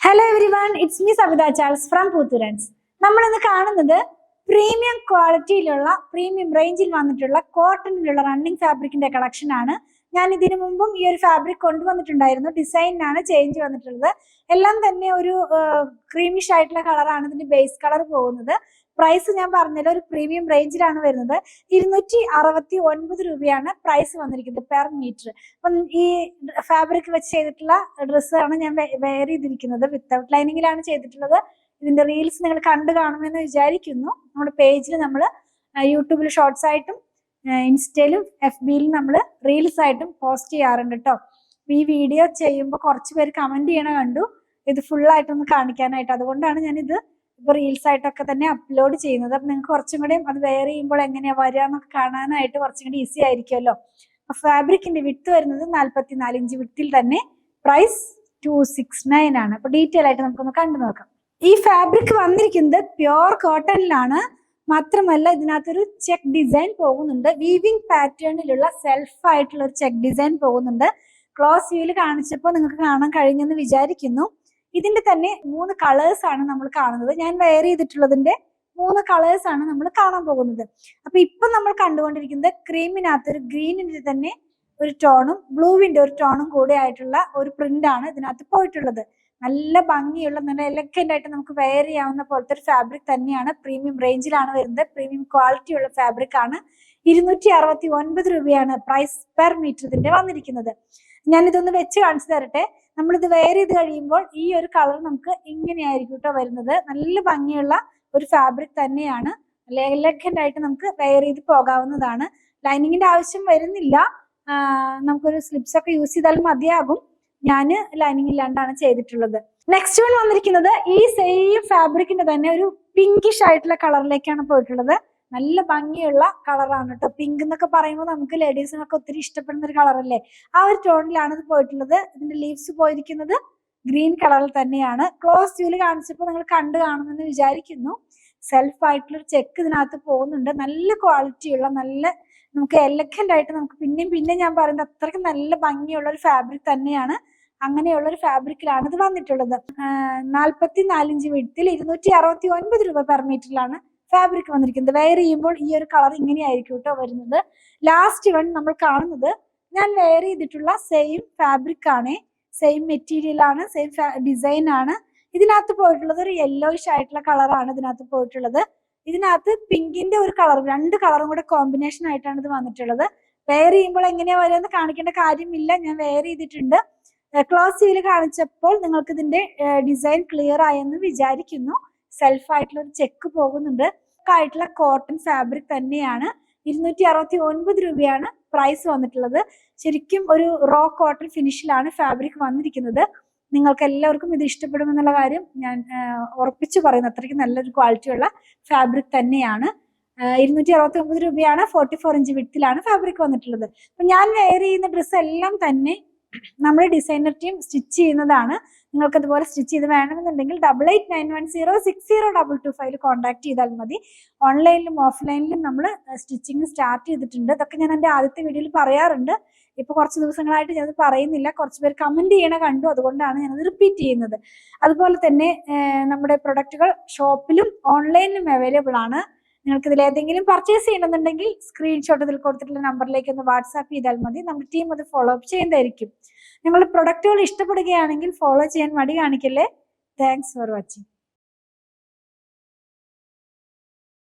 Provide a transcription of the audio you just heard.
Hello everyone, it's me Savitha Charles from പൂത്തുരൻസ്. നമ്മൾ ഇന്ന് കാണുന്നത് പ്രീമിയം ക്വാളിറ്റിയിലുള്ള പ്രീമിയം റേഞ്ചിൽ വന്നിട്ടുള്ള കോട്ടണിലുള്ള റണ്ണിങ് ഫാബ്രിക്കിന്റെ കളക്ഷൻ ആണ്. ഞാൻ ഇതിനു മുമ്പും ഈ ഒരു ഫാബ്രിക് കൊണ്ടുവന്നിട്ടുണ്ടായിരുന്നു. ഡിസൈനിനാണ് ചേഞ്ച് വന്നിട്ടുള്ളത്. എല്ലാം തന്നെ ഒരു ക്രീമിഷ് ആയിട്ടുള്ള കളറാണ് ഇതിന്റെ ബേസ് കളർ പോകുന്നത്. പ്രൈസ് ഞാൻ പറഞ്ഞല്ലോ, ഒരു പ്രീമിയം റേഞ്ചിലാണ് വരുന്നത്. 269 രൂപയാണ് പ്രൈസ് വന്നിരിക്കുന്നത് പെർ മീറ്റർ. അപ്പം ഈ ഫാബ്രിക് വെച്ച് ചെയ്തിട്ടുള്ള ഡ്രസ്സാണ് ഞാൻ വെയർ ചെയ്തിരിക്കുന്നത്. വിത്തൗട്ട് ലൈനിങ്ങിലാണ് ചെയ്തിട്ടുള്ളത്. ഇതിന്റെ റീൽസ് നിങ്ങൾ കണ്ടു കാണുമെന്ന് വിചാരിക്കുന്നു. നമ്മുടെ പേജിൽ നമ്മൾ യൂട്യൂബിൽ ഷോർട്സ് ആയിട്ടും ഇൻസ്റ്റയിലും FBയിലും നമ്മൾ റീൽസ് ആയിട്ടും പോസ്റ്റ് ചെയ്യാറുണ്ട് കേട്ടോ. ഈ വീഡിയോ ചെയ്യുമ്പോൾ കുറച്ച് പേര് കമന്റ് ചെയ്യണ കണ്ടു, ഇത് ഫുൾ ആയിട്ടൊന്ന് കാണിക്കാനായിട്ട്. അതുകൊണ്ടാണ് ഞാൻ ഇത് ഇപ്പൊ റീൽസ് ആയിട്ടൊക്കെ തന്നെ അപ്ലോഡ് ചെയ്യുന്നത്. അപ്പൊ നിങ്ങൾക്ക് കുറച്ചും കൂടെ അത് വെയർ ചെയ്യുമ്പോൾ എങ്ങനെയാ വരിക എന്നൊക്കെ കാണാനായിട്ട് കുറച്ചും കൂടി ഈസി ആയിരിക്കുമല്ലോ. ഫാബ്രിക്കിന്റെ വിട്ട് വരുന്നത് 44 ഇഞ്ച് വിട്ടിൽ തന്നെ. പ്രൈസ് 269 ആണ്. അപ്പൊ ഡീറ്റെയിൽ ആയിട്ട് നമുക്കൊന്ന് കണ്ടു നോക്കാം. ഈ ഫാബ്രിക് വന്നിരിക്കുന്നത് പ്യോർ കോട്ടണിലാണ്. മാത്രമല്ല ഇതിനകത്തൊരു ചെക്ക് ഡിസൈൻ പോകുന്നുണ്ട്. വീവിംഗ് പാറ്റേണിലുള്ള സെൽഫ് ആയിട്ടുള്ള ഒരു ചെക്ക് ഡിസൈൻ പോകുന്നുണ്ട്. ക്ലോസ് വ്യൂവിൽ കാണിച്ചപ്പോൾ നിങ്ങൾക്ക് കാണാൻ കഴിഞ്ഞെന്ന് വിചാരിക്കുന്നു. ഇതിന്റെ തന്നെ 3 കളേഴ്സ് ആണ് നമ്മൾ കാണുന്നത്. ഞാൻ വെയർ ചെയ്തിട്ടുള്ളതിന്റെ 3 കളേഴ്സ് ആണ് നമ്മൾ കാണാൻ പോകുന്നത്. അപ്പൊ ഇപ്പൊ നമ്മൾ കണ്ടുകൊണ്ടിരിക്കുന്നത് ക്രീമിനകത്ത് ഒരു ഗ്രീനിന്റെ തന്നെ ഒരു ടോണും ബ്ലൂവിന്റെ ഒരു ടോണും കൂടെ ആയിട്ടുള്ള ഒരു പ്രിന്റ് ആണ് ഇതിനകത്ത് പോയിട്ടുള്ളത്. നല്ല ഭംഗിയുള്ള, നല്ല എലഗന്റ് ആയിട്ട് നമുക്ക് വെയർ ചെയ്യാവുന്ന പോലത്തെ ഒരു ഫാബ്രിക് തന്നെയാണ്. പ്രീമിയം റേഞ്ചിലാണ് വരുന്നത്. പ്രീമിയം ക്വാളിറ്റി ഉള്ള ഫാബ്രിക് ആണ്. 269 രൂപയാണ് പ്രൈസ് പെർ മീറ്റർ ഇതിന്റെ വന്നിരിക്കുന്നത്. ഞാൻ ഇതൊന്ന് വെച്ച് കാണിച്ചു തരട്ടെ. നമ്മളിത് വെയർ ചെയ്ത് കഴിയുമ്പോൾ ഈ ഒരു കളർ നമുക്ക് ഇങ്ങനെയായിരിക്കും കേട്ടോ വരുന്നത്. നല്ല ഭംഗിയുള്ള ഒരു ഫാബ്രിക് തന്നെയാണ്. നല്ല എലഗന്റ് ആയിട്ട് നമുക്ക് വെയർ ചെയ്ത് പോകാവുന്നതാണ്. ലൈനിങ്ങിന്റെ ആവശ്യം വരുന്നില്ല. നമുക്കൊരു സ്ലിപ്സ് ഒക്കെ യൂസ് ചെയ്താൽ മതിയാകും. ഞാൻ ലൈനിങ് ഇല്ലാണ്ടാണ് ചെയ്തിട്ടുള്ളത്. നെക്സ്റ്റ് വൺ വന്നിരിക്കുന്നത് ഈ സെയിം ഫാബ്രിക്കിന്റെ തന്നെ ഒരു പിങ്കിഷ് ആയിട്ടുള്ള കളറിലേക്കാണ് പോയിട്ടുള്ളത്. നല്ല ഭംഗിയുള്ള കളറാണ് കേട്ടോ. പിങ്ക് എന്നൊക്കെ പറയുമ്പോൾ നമുക്ക് ലേഡീസിനൊക്കെ ഒത്തിരി ഇഷ്ടപ്പെടുന്ന ഒരു കളറല്ലേ. ആ ഒരു ടോണിലാണ് ഇത് പോയിട്ടുള്ളത്. ഇതിന്റെ ലീവ്സ് പോയിരിക്കുന്നത് ഗ്രീൻ കളറിൽ തന്നെയാണ്. ക്ലോസ് വ്യൂവിൽ കാണിച്ചപ്പോൾ നിങ്ങൾ കണ്ടു കാണുമെന്ന് വിചാരിക്കുന്നു. സെൽഫ് ആയിട്ടുള്ള ഒരു ചെക്ക് ഇതിനകത്ത് പോകുന്നുണ്ട്. നല്ല ക്വാളിറ്റിയുള്ള, നല്ല നമുക്ക് എലഗന്റ് ആയിട്ട് നമുക്ക് പിന്നെ ഞാൻ പറയുന്നത് അത്രയ്ക്ക് നല്ല ഭംഗിയുള്ള ഒരു ഫാബ്രിക് തന്നെയാണ്. അങ്ങനെയുള്ള ഒരു ഫാബ്രിക്കിലാണ് ഇത് വന്നിട്ടുള്ളത്. 44 ഇഞ്ച് വിഡ്ത്തിൽ 269 രൂപ പെർ മീറ്ററിലാണ് ഫാബ്രിക് വന്നിരിക്കുന്നത്. വെയർ ചെയ്യുമ്പോൾ ഈ ഒരു കളർ ഇങ്ങനെയായിരിക്കും കേട്ടോ വരുന്നത്. ലാസ്റ്റ് വൺ നമ്മൾ കാണുന്നത് ഞാൻ വെയർ ചെയ്തിട്ടുള്ള സെയിം ഫാബ്രിക് ആണ്, സെയിം മെറ്റീരിയൽ ആണ്, സെയിം ഡിസൈൻ ആണ്. ഇതിനകത്ത് പോയിട്ടുള്ളത് ഒരു യെല്ലോയിഷ് ആയിട്ടുള്ള കളറാണ് ഇതിനകത്ത് പോയിട്ടുള്ളത്. ഇതിനകത്ത് പിങ്കിന്റെ ഒരു കളർ, 2 കളറും കൂടെ കോമ്പിനേഷൻ ആയിട്ടാണ് ഇത് വന്നിട്ടുള്ളത്. വെയർ ചെയ്യുമ്പോൾ എങ്ങനെയാ വരുമെന്ന് കാണിക്കേണ്ട കാര്യമില്ല, ഞാൻ വെയർ ചെയ്തിട്ടുണ്ട്. ക്ലോസ് വ്യൂവിൽ കാണിച്ചപ്പോൾ നിങ്ങൾക്ക് ഇതിന്റെ ഡിസൈൻ ക്ലിയർ ആയെന്ന് വിചാരിക്കുന്നു. സെൽഫ് ആയിട്ടുള്ള ഒരു ചെക്ക് പോകുന്നുണ്ട്. ആയിട്ടുള്ള കോട്ടൺ ഫാബ്രിക് തന്നെയാണ്. 269 രൂപയാണ് പ്രൈസ് വന്നിട്ടുള്ളത്. ശരിക്കും ഒരു റോ കോട്ടൺ ഫിനിഷിലാണ് ഫാബ്രിക് വന്നിരിക്കുന്നത്. നിങ്ങൾക്ക് എല്ലാവർക്കും ഇത് ഇഷ്ടപ്പെടുമെന്നുള്ള കാര്യം ഞാൻ ഉറപ്പിച്ചു പറയുന്നു. അത്രയ്ക്ക് നല്ലൊരു ക്വാളിറ്റിയുള്ള ഫാബ്രിക് തന്നെയാണ്. 269 രൂപയാണ്. 44 ഇഞ്ച് വിഡ്ത്തിലാണ് ഫാബ്രിക് വന്നിട്ടുള്ളത്. അപ്പൊ ഞാൻ വെയർ ചെയ്യുന്ന ഡ്രസ്സ് എല്ലാം തന്നെ നമ്മുടെ ഡിസൈനർ ടീം സ്റ്റിച്ച് ചെയ്യുന്നതാണ്. നിങ്ങൾക്ക് അതുപോലെ സ്റ്റിച്ച് ചെയ്ത് വേണമെന്നുണ്ടെങ്കിൽ 8891060225 കോൺടാക്ട് ചെയ്താൽ മതി. ഓൺലൈനിലും ഓഫ്ലൈനിലും നമ്മൾ സ്റ്റിച്ചിങ് സ്റ്റാർട്ട് ചെയ്തിട്ടുണ്ട്. ഇതൊക്കെ ഞാൻ എൻ്റെ ആദ്യത്തെ വീഡിയോയിൽ പറയാറുണ്ട്. ഇപ്പൊ കുറച്ച് ദിവസങ്ങളായിട്ട് ഞാനത് പറയുന്നില്ല. കുറച്ച് പേര് കമന്റ് ചെയ്യണ കണ്ടു, അതുകൊണ്ടാണ് ഞാനത് റിപ്പീറ്റ് ചെയ്യുന്നത്. അതുപോലെ തന്നെ നമ്മുടെ പ്രൊഡക്റ്റുകൾ ഷോപ്പിലും ഓൺലൈനിലും അവൈലബിൾ ആണ്. നിങ്ങൾക്ക് ഇതിൽ ഏതെങ്കിലും പർച്ചേസ് ചെയ്യണമെന്നുണ്ടെങ്കിൽ സ്ക്രീൻഷോട്ട് ഇതിൽ കൊടുത്തിട്ടുള്ള നമ്പറിലേക്ക് ഒന്ന് വാട്സാപ്പ് ചെയ്താൽ മതി. നമ്മുടെ ടീം അത് ഫോളോ അപ്പ് ചെയ്യുന്നതായിരിക്കും. നിങ്ങളുടെ പ്രൊഡക്റ്റുകൾ ഇഷ്ടപ്പെടുകയാണെങ്കിൽ ഫോളോ ചെയ്യാൻ മടി കാണിക്കല്ലേ. Thanks for watching.